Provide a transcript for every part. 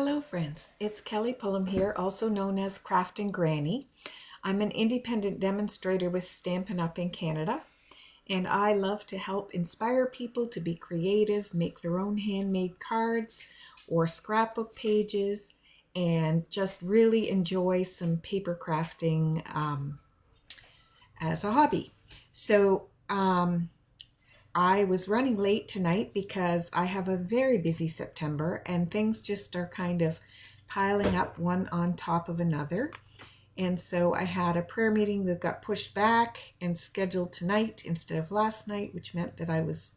Hello friends, it's Kelly Pullum here, also known as Crafting Granny. I'm an independent demonstrator with Stampin' Up! In Canada, and I love to help inspire people to be creative, make their own handmade cards or scrapbook pages, and just really enjoy some paper crafting as a hobby. So I was running late tonight because I have a very busy September and things just are kind of piling up one on top of another. And so I had a prayer meeting that got pushed back and scheduled tonight instead of last night, which meant that I was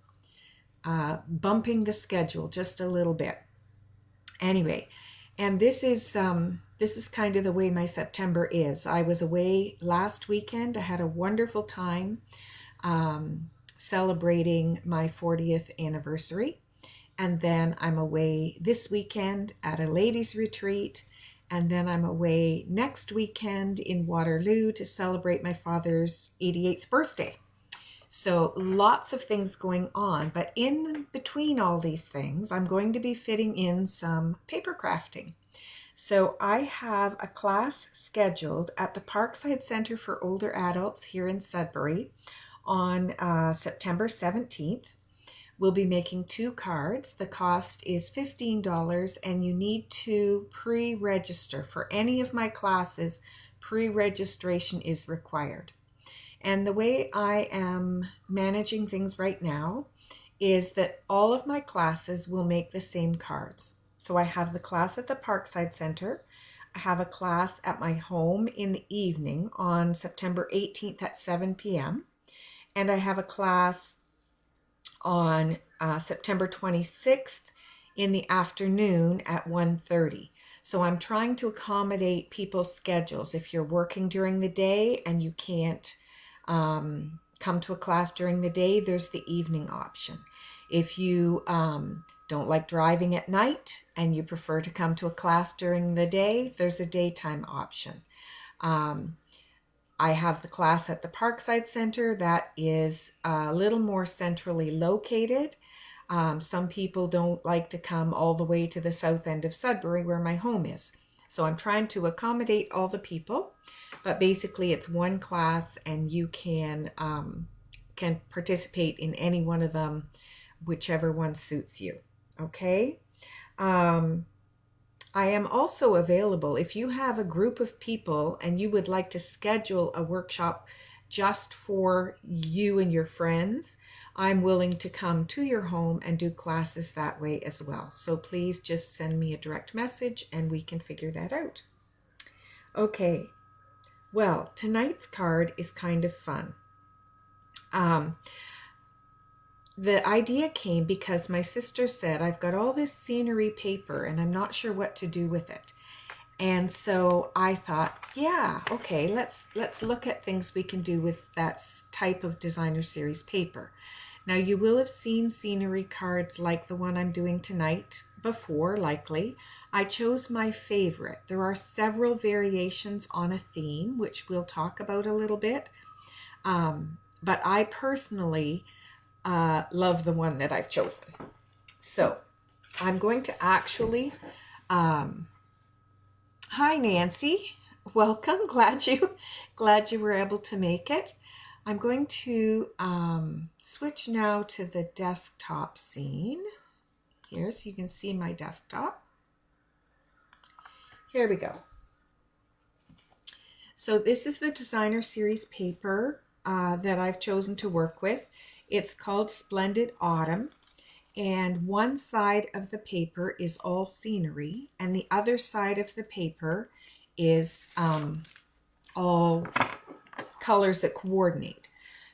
bumping the schedule just a little bit. Anyway, and this is kind of the way my September is. I was away last weekend. I had a wonderful time. Celebrating my 40th anniversary, and then I'm away this weekend at a ladies retreat, and then I'm away next weekend in Waterloo to celebrate my father's 88th birthday. So lots of things going on, but in between all these things I'm going to be fitting in some paper crafting. So I have a class scheduled at the Parkside Center for Older Adults here in Sudbury on September 17th. We'll be making 2 cards. The cost is $15 and you need to pre-register. For any of my classes, pre-registration is required. And the way I am managing things right now is that all of my classes will make the same cards. So I have the class at the Parkside Center. I have a class at my home in the evening on September 18th at 7 p.m. And I have a class on September 26th in the afternoon at 1:30. So I'm trying to accommodate people's schedules. If you're working during the day and you can't come to a class during the day, there's the evening option. If you don't like driving at night and you prefer to come to a class during the day, there's a daytime option. I have the class at the Parkside Center that is a little more centrally located. Some people don't like to come all the way to the south end of Sudbury where my home is. So I'm trying to accommodate all the people, but basically it's one class and you can participate in any one of them, whichever one suits you. Okay? I am also available if you have a group of people and you would like to schedule a workshop just for you and your friends. I'm willing to come to your home and do classes that way as well. So please just send me a direct message and we can figure that out. Okay, well, tonight's card is kind of fun. The idea came because my sister said, I've got all this scenery paper and I'm not sure what to do with it. And so I thought, yeah, okay, let's look at things we can do with that type of designer series paper. Now you will have seen scenery cards like the one I'm doing tonight before, likely. I chose my favorite. There are several variations on a theme, which we'll talk about a little bit. But I personally love the one that I've chosen. So I'm going to actually, hi Nancy, welcome, glad you were able to make it. I'm going to switch now to the desktop scene here so you can see my desktop. Here we go. So this is the designer series paper that I've chosen to work with. It's called Splendid Autumn, and one side of the paper is all scenery and the other side of the paper is all colors that coordinate.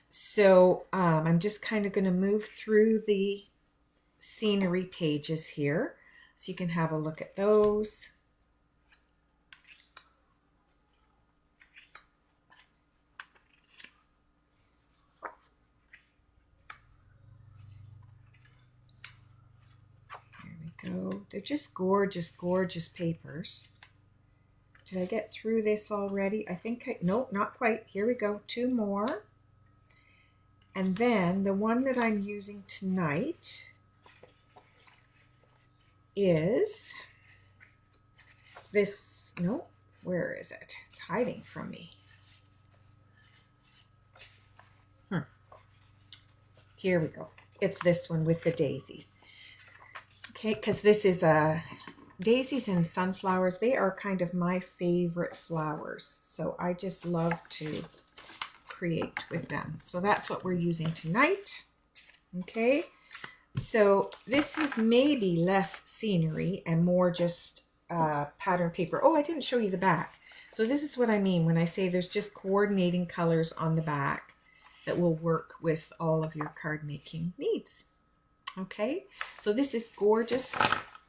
So I'm just kind of going to move through the scenery pages here so you can have a look at those. Go. They're just gorgeous, gorgeous papers. Did I get through this already? I think nope, not quite. Here we go. 2 more. And then the one that I'm using tonight is this, no, where is it? It's hiding from me. Here we go. It's this one with the daisies. Okay, because this is daisies and sunflowers. They are kind of my favorite flowers. So I just love to create with them. So that's what we're using tonight. Okay, so this is maybe less scenery and more just pattern paper. Oh, I didn't show you the back. So this is what I mean when I say there's just coordinating colors on the back that will work with all of your card making needs. Okay, so this is gorgeous,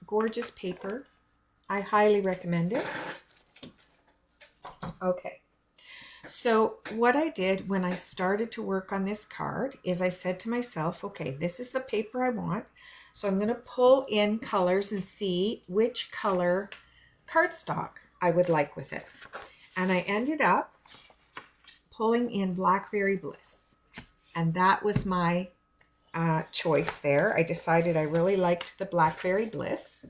gorgeous paper. I highly recommend it. Okay, so what I did when I started to work on this card is I said to myself, okay, this is the paper I want. So I'm going to pull in colors and see which color cardstock I would like with it. And I ended up pulling in Blackberry Bliss. And that was my choice there. I decided I really liked the Blackberry Bliss.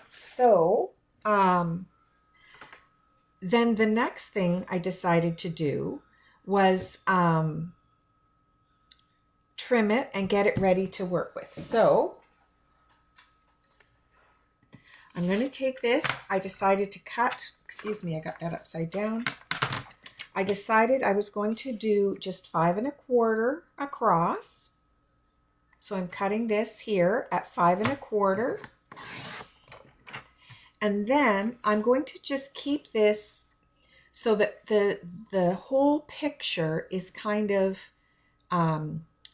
So then the next thing I decided to do was trim it and get it ready to work with. So I'm going to take this. I decided to cut, excuse me, I got that upside down. I decided I was going to do just 5 1/4 across. So I'm cutting this here at 5 1/4. And then I'm going to just keep this so that the whole picture is kind of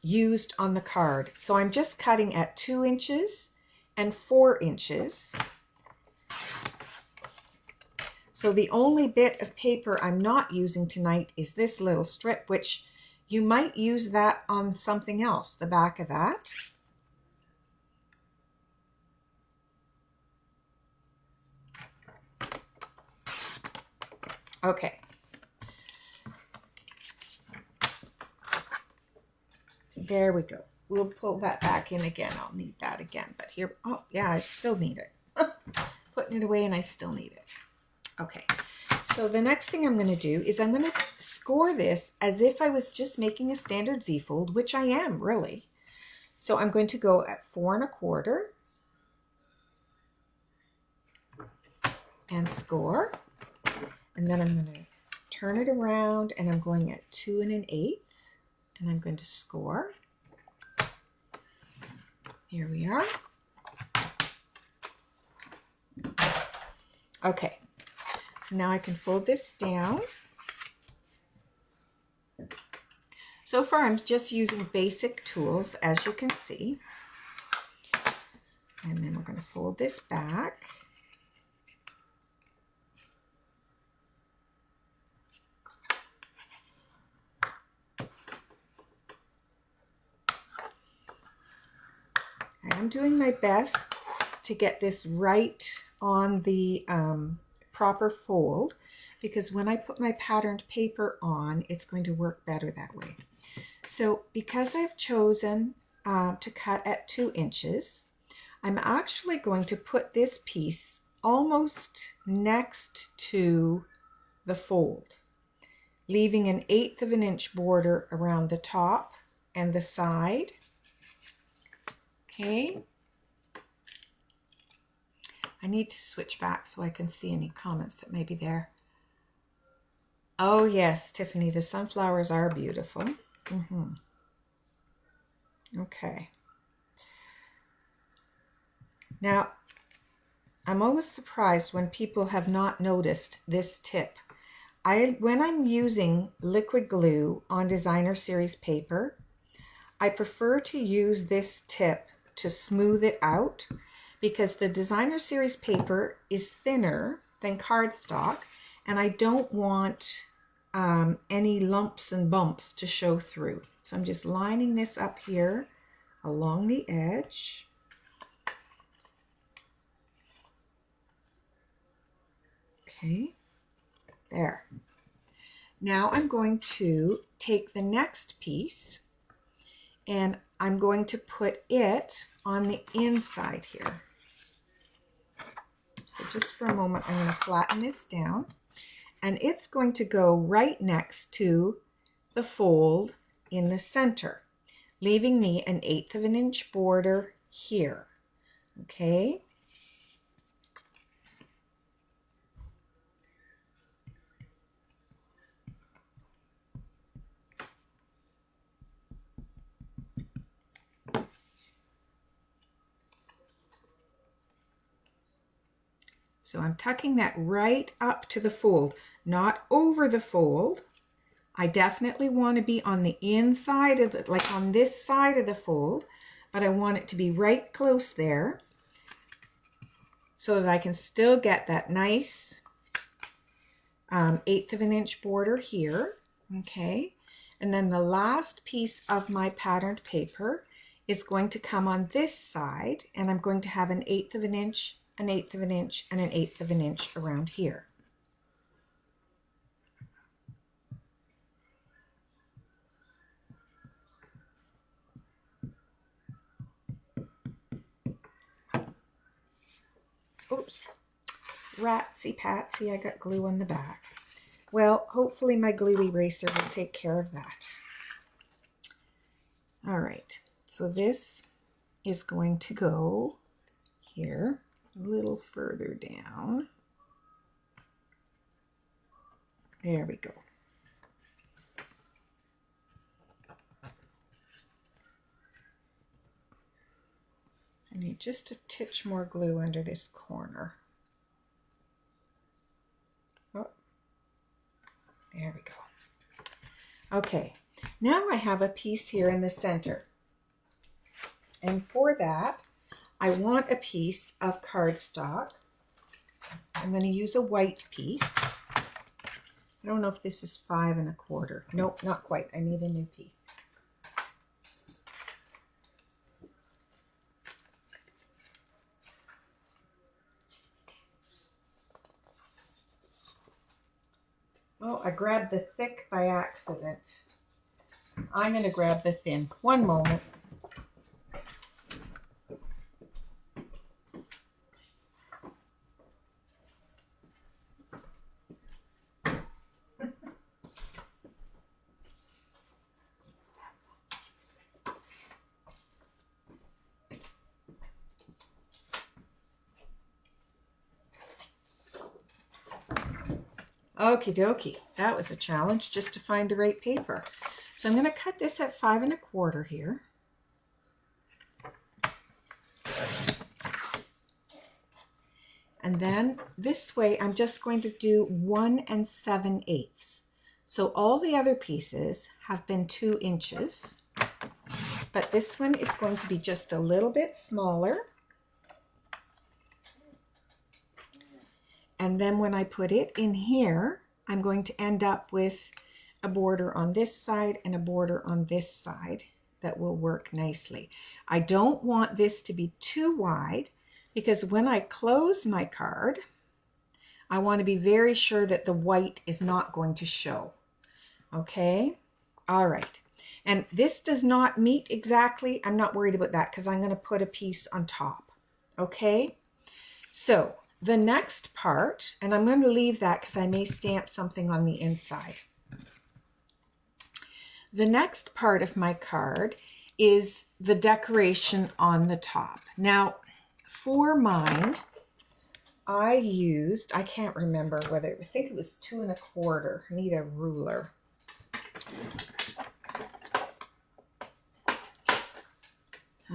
used on the card. So I'm just cutting at 2 inches and 4 inches. So the only bit of paper I'm not using tonight is this little strip, which you might use that on something else, the back of that. Okay. There we go. We'll pull that back in again. I'll need that again, but here, oh yeah, I still need it. Putting it away and I still need it. Okay, so the next thing I'm going to do is I'm going to score this as if I was just making a standard Z-fold, which I am really. So I'm going to go at 4 1/4 and score. And then I'm going to turn it around and I'm going at 2 1/8 and I'm going to score. Here we are. Okay. So now I can fold this down. So far I'm just using basic tools, as you can see. And then we're going to fold this back. I'm doing my best to get this right on the proper fold, because when I put my patterned paper on, it's going to work better that way. So because I've chosen to cut at 2 inches, I'm actually going to put this piece almost next to the fold, leaving an 1/8 of an inch border around the top and the side. Okay. I need to switch back so I can see any comments that may be there. Oh yes, Tiffany, the sunflowers are beautiful. Okay. Now, I'm always surprised when people have not noticed this tip. When I'm using liquid glue on designer series paper, I prefer to use this tip to smooth it out, because the designer series paper is thinner than cardstock and I don't want any lumps and bumps to show through. So I'm just lining this up here along the edge. Okay, there. Now I'm going to take the next piece and I'm going to put it on the inside here. So just for a moment, I'm going to flatten this down, and it's going to go right next to the fold in the center, leaving me an 1/8 of an inch border here. Okay. So I'm tucking that right up to the fold, not over the fold. I definitely want to be on the inside of the, like on this side of the fold, but I want it to be right close there so that I can still get that nice 1/8 of an inch border here. Okay. And then the last piece of my patterned paper is going to come on this side, and I'm going to have an 1/8 of an inch, an 1/8 of an inch, and an 1/8 of an inch around here. Oops, ratsy patsy, I got glue on the back. Well, hopefully my glue eraser will take care of that. All right, so this is going to go here, a little further down. There we go. I need just a titch more glue under this corner. Oh, there we go. Okay, now I have a piece here in the center. And for that, I want a piece of cardstock. I'm going to use a white piece. I don't know if this is 5 1/4. Nope, not quite. I need a new piece. Oh, I grabbed the thick by accident. I'm going to grab the thin. One moment. Okie dokie, that was a challenge just to find the right paper. So I'm going to cut this at 5 1/4 here. And then this way I'm just going to do 1 7/8. So all the other pieces have been 2 inches, but this one is going to be just a little bit smaller. And then when I put it in here, I'm going to end up with a border on this side and a border on this side that will work nicely. I don't want this to be too wide because when I close my card, I want to be very sure that the white is not going to show. Okay? All right. And this does not meet exactly. I'm not worried about that because I'm going to put a piece on top. Okay? So the next part, and I'm going to leave that because I may stamp something on the inside. The next part of my card is the decoration on the top. Now, for mine, I used, I can't remember whether, I think it was 2 1/4. I need a ruler.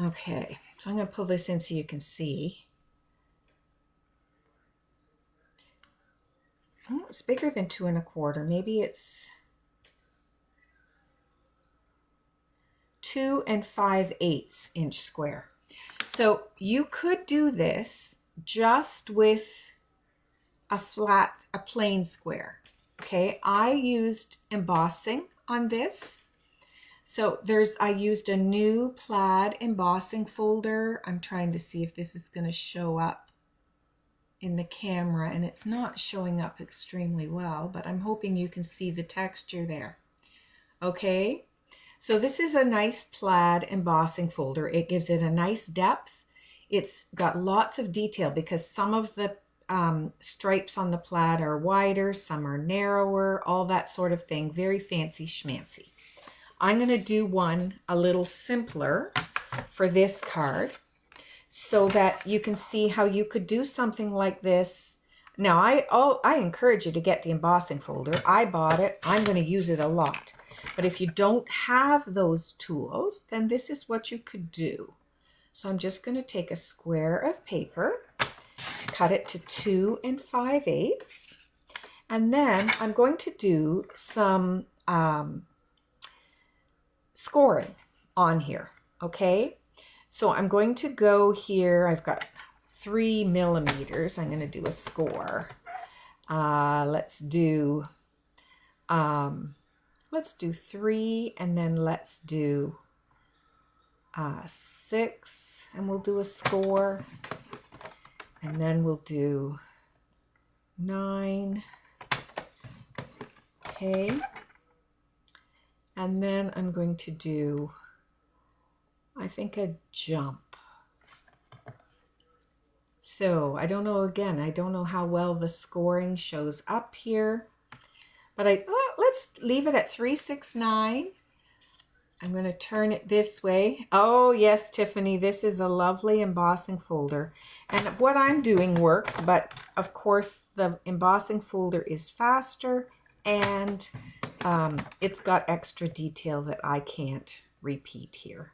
Okay, so I'm going to pull this in so you can see. Oh, it's bigger than 2 1/4. Maybe it's 2 5/8 inch square. So you could do this just with a plain square. Okay, I used embossing on this. So I used a new plaid embossing folder. I'm trying to see if this is going to show up in the camera, and it's not showing up extremely well, but I'm hoping you can see the texture there. Okay, so this is a nice plaid embossing folder. It gives it a nice depth. It's got lots of detail because some of the stripes on the plaid are wider, some are narrower, all that sort of thing. Very fancy schmancy. I'm going to do one a little simpler for this card so that you can see how you could do something like this. Now, I encourage you to get the embossing folder. I bought it. I'm going to use it a lot. But if you don't have those tools, then this is what you could do. So I'm just going to take a square of paper, cut it to 2 5/8, and then I'm going to do some scoring on here, okay? So I'm going to go here. I've got 3 millimeters. I'm going to do a score. Let's do 3, and then let's do 6, and we'll do a score, and then we'll do 9. Okay, and then I'm going to do, I think, a jump. So I don't know, again, I don't know how well the scoring shows up here, but let's leave it at 3, 6, 9. I'm going to turn it this way. Oh yes, Tiffany, this is a lovely embossing folder. And what I'm doing works, but of course the embossing folder is faster, and it's got extra detail that I can't repeat here.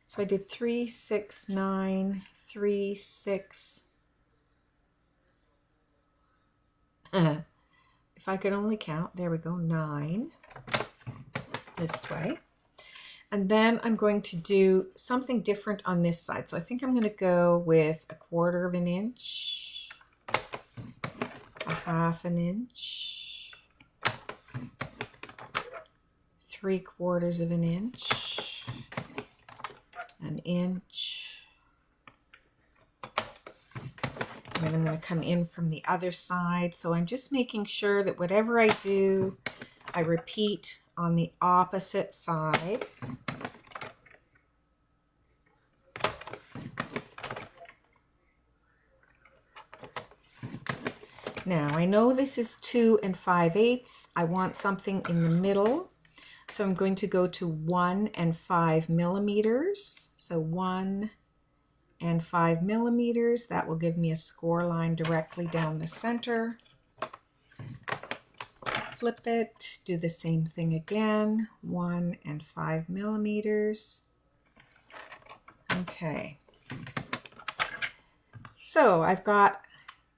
So I did 3, 6, 9, 3, 6. If I could only count, there we go, 9 this way. And then I'm going to do something different on this side. So I think I'm going to go with 1/4 of an inch, 1/2 an inch, 3/4 of an inch, an inch. And then I'm going to come in from the other side. So I'm just making sure that whatever I do, I repeat on the opposite side. Now, I know this is 2 5/8. I want something in the middle. So I'm going to go to 1 5 millimeters. So 1 5 millimeters. That will give me a score line directly down the center. Flip it, do the same thing again, 1 5 millimeters. Okay. So I've got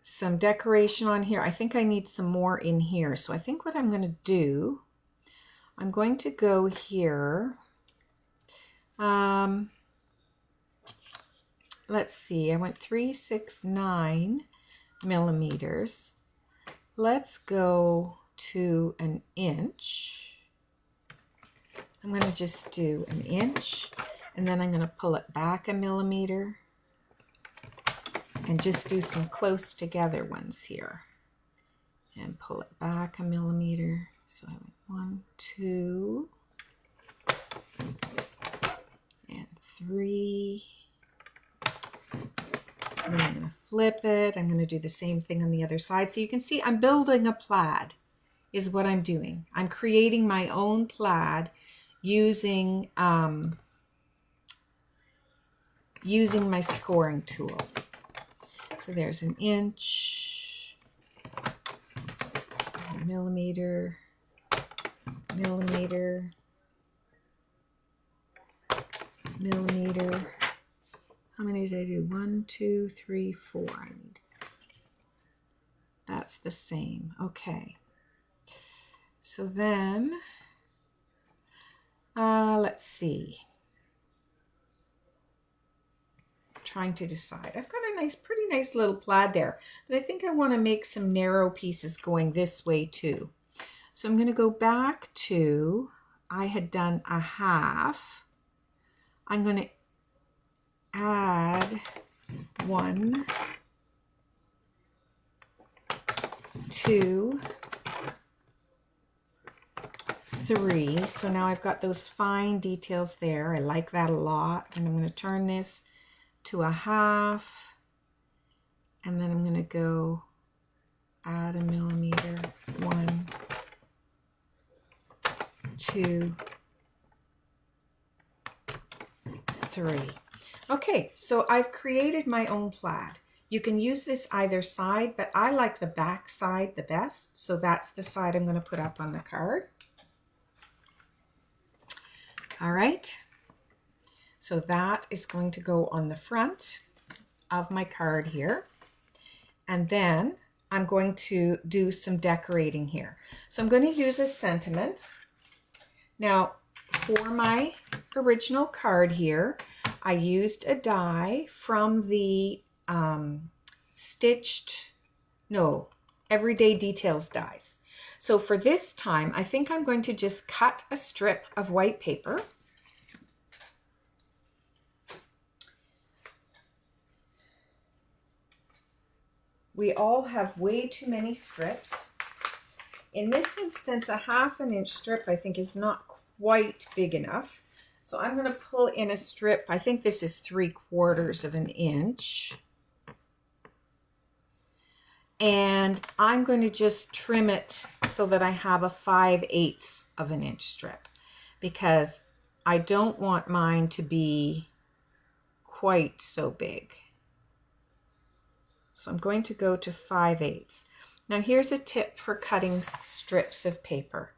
some decoration on here. I think I need some more in here. So I think what I'm going to do, I'm going to go here. Let's see, I went 3, 6, 9 millimeters. Let's go to an inch. I'm going to just do an inch, and then I'm going to pull it back a millimeter and just do some close together ones here and pull it back a millimeter. So I went 1, 2, and 3. And then I'm going to flip it. I'm going to do the same thing on the other side. So you can see I'm building a plaid is what I'm doing. I'm creating my own plaid using using my scoring tool. So there's an inch, millimeter, millimeter, millimeter. How many did I do? 1, 2, 3, 4. I need. That's the same. Okay. So then, let's see. I'm trying to decide. I've got a nice, pretty nice little plaid there, but I think I want to make some narrow pieces going this way too. So I'm going to go back to, I had done 1/2. I'm going to add 1, 2, 3. So now I've got those fine details there. I like that a lot. And I'm going to turn this to 1/2, And then I'm going to go add a millimeter, 1, 2, 3. Okay, so I've created my own plaid. You can use this either side, but I like the back side the best, so that's the side I'm going to put up on the card. All right, so that is going to go on the front of my card here. And then I'm going to do some decorating here. So I'm going to use a sentiment. Now, for my original card here, I used a die from the Everyday Details dies. So for this time, I think I'm going to just cut a strip of white paper. We all have way too many strips. In this instance, a 1/2 inch strip I think is not quite big enough. So I'm going to pull in a strip. I think this is 3/4 of an inch. And I'm going to just trim it so that I have a 5/8 of an inch strip, because I don't want mine to be quite so big. So I'm going to go to 5/8. Now here's a tip for cutting strips of paper.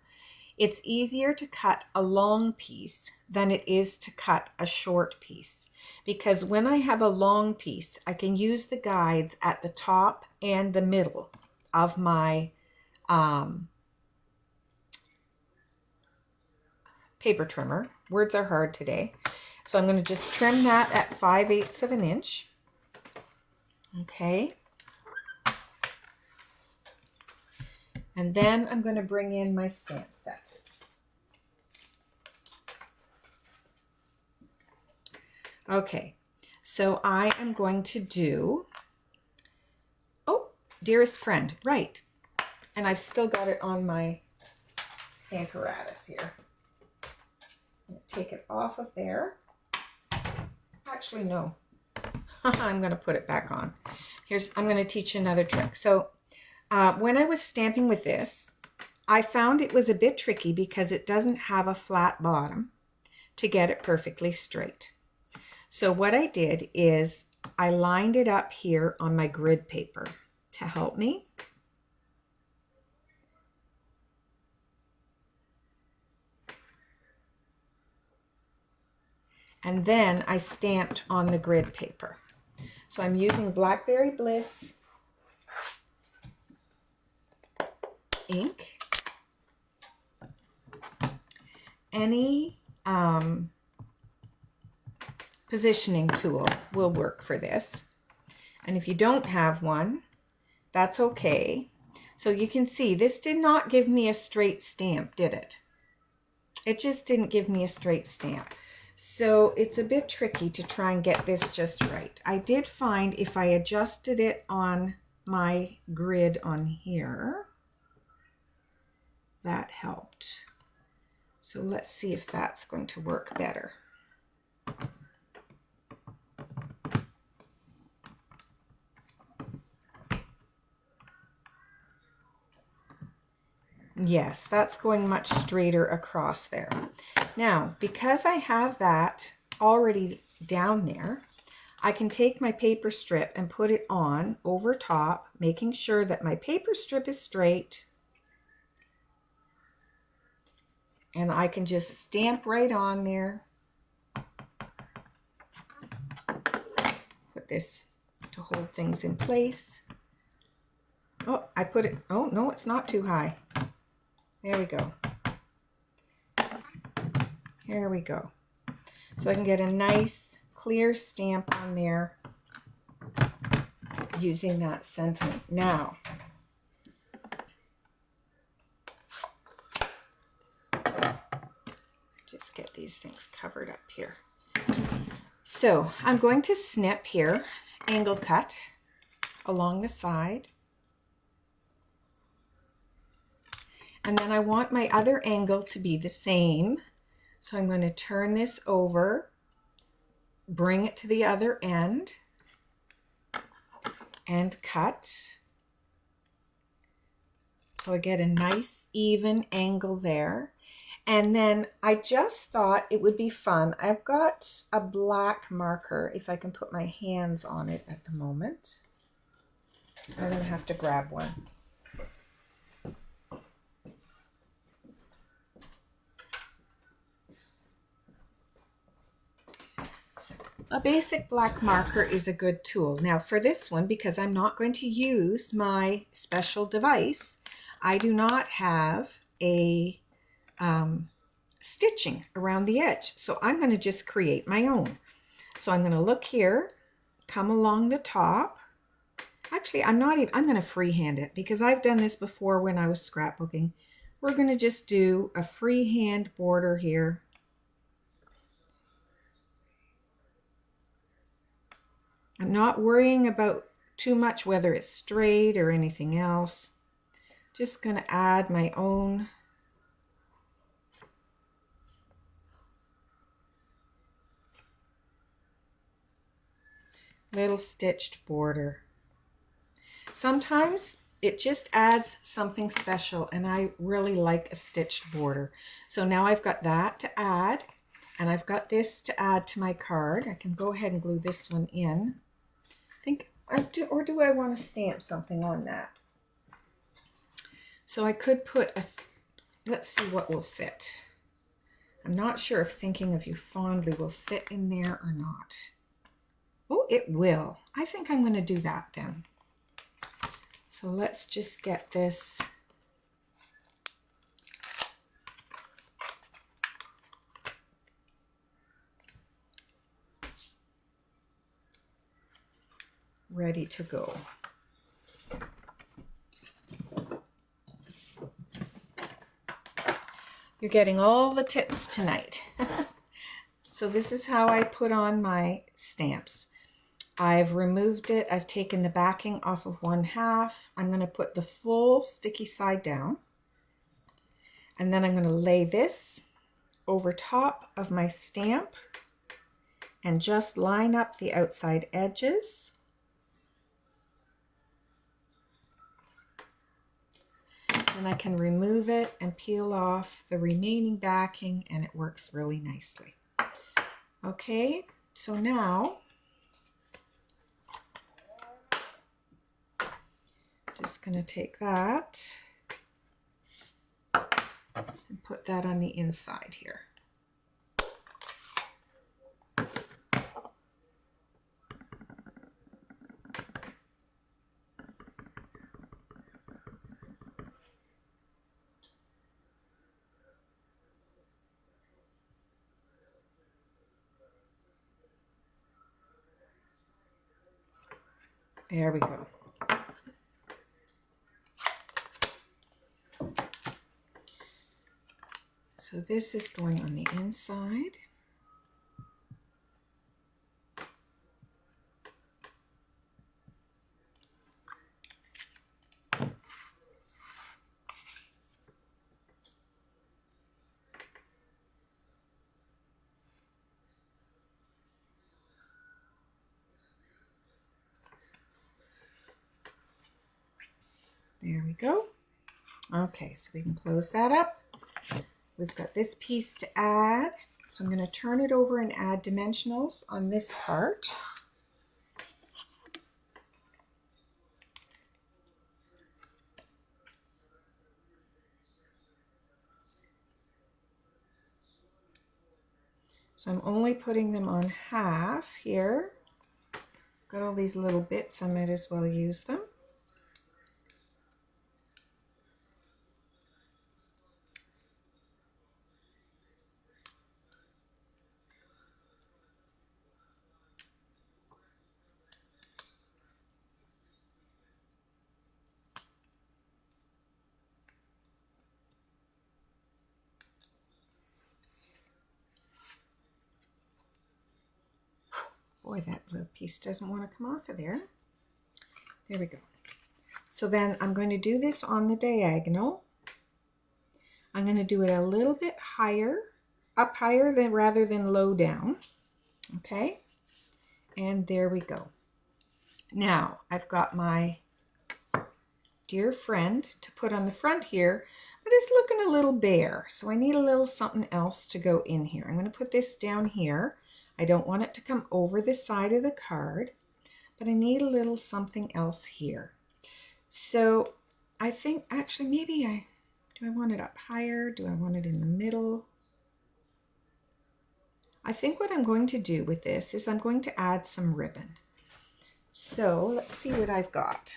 It's easier to cut a long piece than it is to cut a short piece, because when I have a long piece, I can use the guides at the top and the middle of my paper trimmer. Words are hard today. So I'm going to just trim that at 5/8 of an inch. Okay. And then I'm going to bring in my stamp set. Okay, so I am going to do, oh, dearest friend, right. And I've still got it on my Stamparatus here. Take it off of there. Actually, no. I'm going to put it back on. I'm going to teach you another trick. So when I was stamping with this, I found it was a bit tricky because it doesn't have a flat bottom to get it perfectly straight. So what I did is I lined it up here on my grid paper to help me. And then I stamped on the grid paper. So I'm using Blackberry Bliss ink. Any positioning tool will work for this. And if you don't have one, that's okay. So you can see this did not give me a straight stamp, did it? It just didn't give me a straight stamp. So it's a bit tricky to try and get this just right. I did find if I adjusted it on my grid on here, that helped. So let's see if that's going to work better. Yes, that's going much straighter across there. Now, because I have that already down there, I can take my paper strip and put it on over top, making sure that my paper strip is straight. And I can just stamp right on there. Put this to hold things in place. Oh, I put it, oh no, it's not too high. There we go. Here we go. So I can get a nice clear stamp on there using that sentiment. Now, just get these things covered up here. So I'm going to snip here, angle cut along the side. And then I want my other angle to be the same. So I'm going to turn this over, bring it to the other end, and cut. So I get a nice even angle there. And then I just thought it would be fun. I've got a black marker, if I can put my hands on it at the moment. I'm going to have to grab one. A basic black marker is a good tool. Now for this one, because I'm not going to use my special device, I do not have a stitching around the edge. So I'm going to just create my own. So I'm going to look here, come along the top. Actually, I'm going to freehand it because I've done this before when I was scrapbooking. We're going to just do a freehand border here. I'm not worrying about too much whether it's straight or anything else. Just going to add my own little stitched border. Sometimes it just adds something special, and I really like a stitched border. So now I've got that to add, and I've got this to add to my card. I can go ahead and glue this one in. Or do I want to stamp something on that? So I could put a, let's see what will fit. I'm not sure if Thinking of You Fondly will fit in there or not. Oh, it will. I think I'm going to do that then. So let's just get this ready to go. You're getting all the tips tonight. So this is how I put on my stamps. I've removed it. I've taken the backing off of 1/2. I'm going to put the full sticky side down. And then I'm going to lay this over top of my stamp and just line up the outside edges. And I can remove it and peel off the remaining backing, and it works really nicely. Okay, so now just going to take that and put that on the inside here. There we go. So this is going on the inside. There we go. Okay, so we can close that up. We've got this piece to add. So I'm going to turn it over and add dimensionals on this part. So I'm only putting them on 1/2 here. Got all these little bits, I might as well use them. Boy, that little piece doesn't want to come off of there. There we go. So then I'm going to do this on the diagonal. I'm going to do it a little bit higher, up higher than rather than low down. Okay, and there we go. Now I've got my dear friend to put on the front here, but it's looking a little bare, so I need a little something else to go in here. I'm going to put this down here. I don't want it to come over the side of the card, but I need a little something else here. So I think actually maybe do I want it up higher? Do I want it in the middle? I think what I'm going to do with this is I'm going to add some ribbon. So let's see what I've got.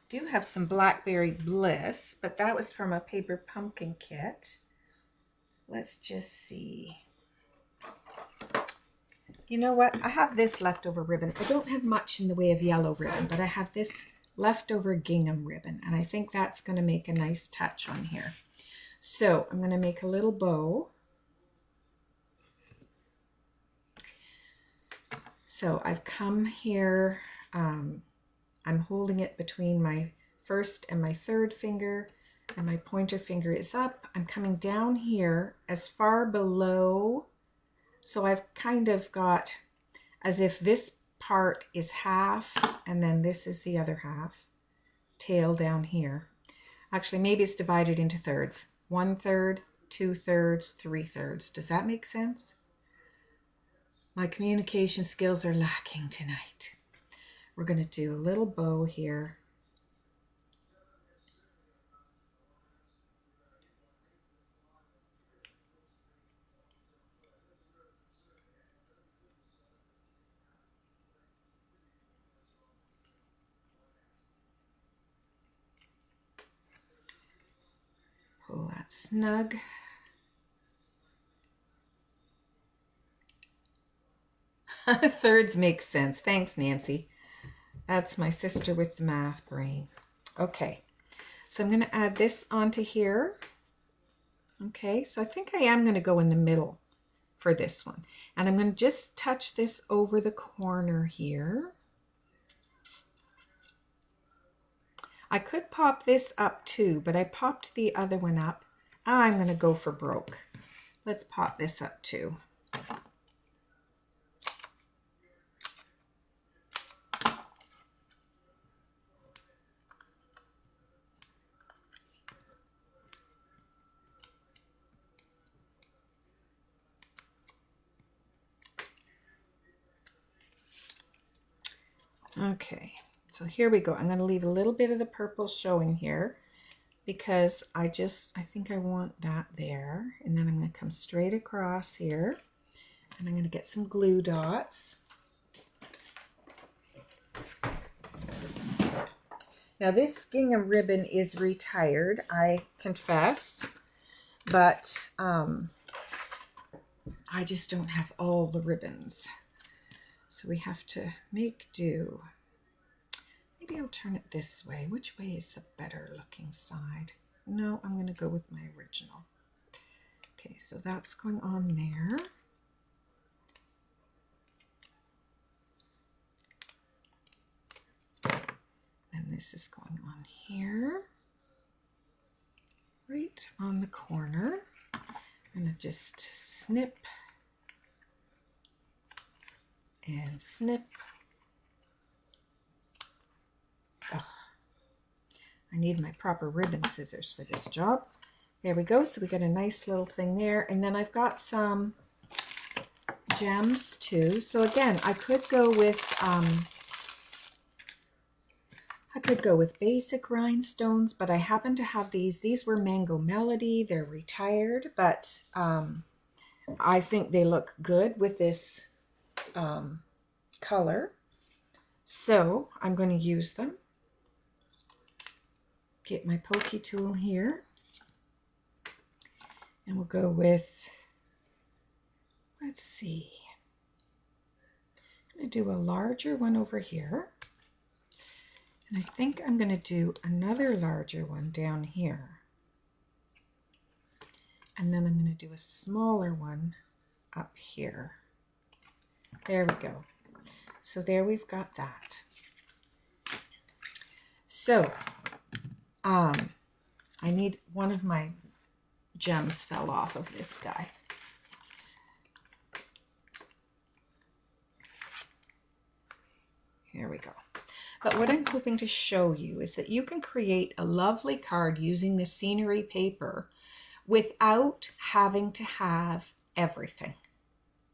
Do have some Blackberry Bliss, but that was from a paper pumpkin kit. Let's just see. You know what? I have this leftover ribbon. I don't have much in the way of yellow ribbon, but I have this leftover gingham ribbon, and I think that's going to make a nice touch on here. So I'm going to make a little bow. So I've come here, I'm holding it between my first and my third finger, and my pointer finger is up. I'm coming down here as far below, so I've kind of got as if this part is half and then this is the other half, tail down here. Actually, maybe it's divided into thirds. 1/3, 2/3, 3/3. Does that make sense? My communication skills are lacking tonight. We're going to do a little bow here. Pull that snug. Thirds make sense. Thanks, Nancy. That's my sister with the math brain. Okay, so I'm going to add this onto here. Okay, so I think I am going to go in the middle for this one. And I'm going to just touch this over the corner here. I could pop this up too, but I popped the other one up. I'm going to go for broke. Let's pop this up too. Okay, so here we go. I'm going to leave a little bit of the purple showing here because I think I want that there. And then I'm going to come straight across here and I'm going to get some glue dots. Now this gingham ribbon is retired, I confess, but I just don't have all the ribbons. So we have to make do. Maybe I'll turn it this way. Which way is the better looking side? No, I'm going to go with my original. Okay, so that's going on there. And this is going on here. Right on the corner. I'm going to just snip and snip. Oh, I need my proper ribbon scissors for this job. There we go. So we got a nice little thing there. And then I've got some gems too. So again, I could go with basic rhinestones, but I happen to have these. These were Mango Melody. They're retired, but I think they look good with this color. So I'm going to use them. Get my pokey tool here. And we'll go with, let's see. I'm going to do a larger one over here. And I think I'm going to do another larger one down here. And then I'm going to do a smaller one up here. There we go. So there we've got that. So, I need, one of my gems fell off of this guy. Here we go. But what I'm hoping to show you is that you can create a lovely card using the scenery paper without having to have everything.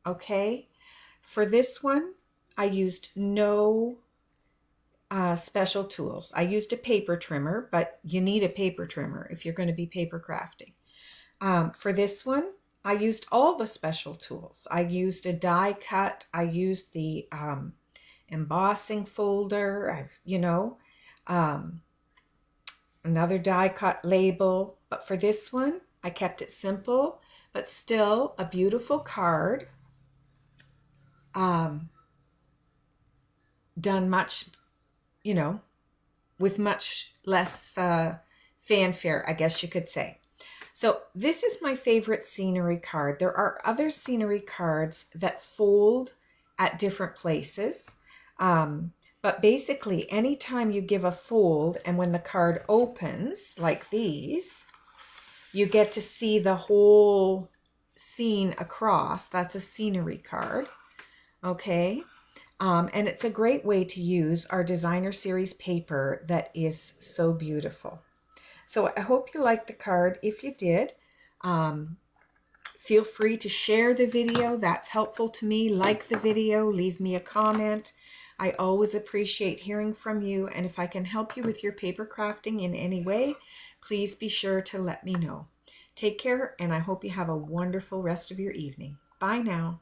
Okay? For this one, I used no special tools. I used a paper trimmer, but you need a paper trimmer if you're going to be paper crafting. For this one, I used all the special tools. I used a die cut. I used the embossing folder, another die cut label. But for this one, I kept it simple, but still a beautiful card. Done much, with much less fanfare, I guess you could say. So this is my favorite scenery card. There are other scenery cards that fold at different places. But basically, anytime you give a fold and when the card opens, like these, you get to see the whole scene across. That's a scenery card. Okay. And it's a great way to use our designer series paper that is so beautiful. So I hope you liked the card. If you did, feel free to share the video. That's helpful to me. Like the video, leave me a comment. I always appreciate hearing from you. And if I can help you with your paper crafting in any way, please be sure to let me know. Take care, and I hope you have a wonderful rest of your evening. Bye now.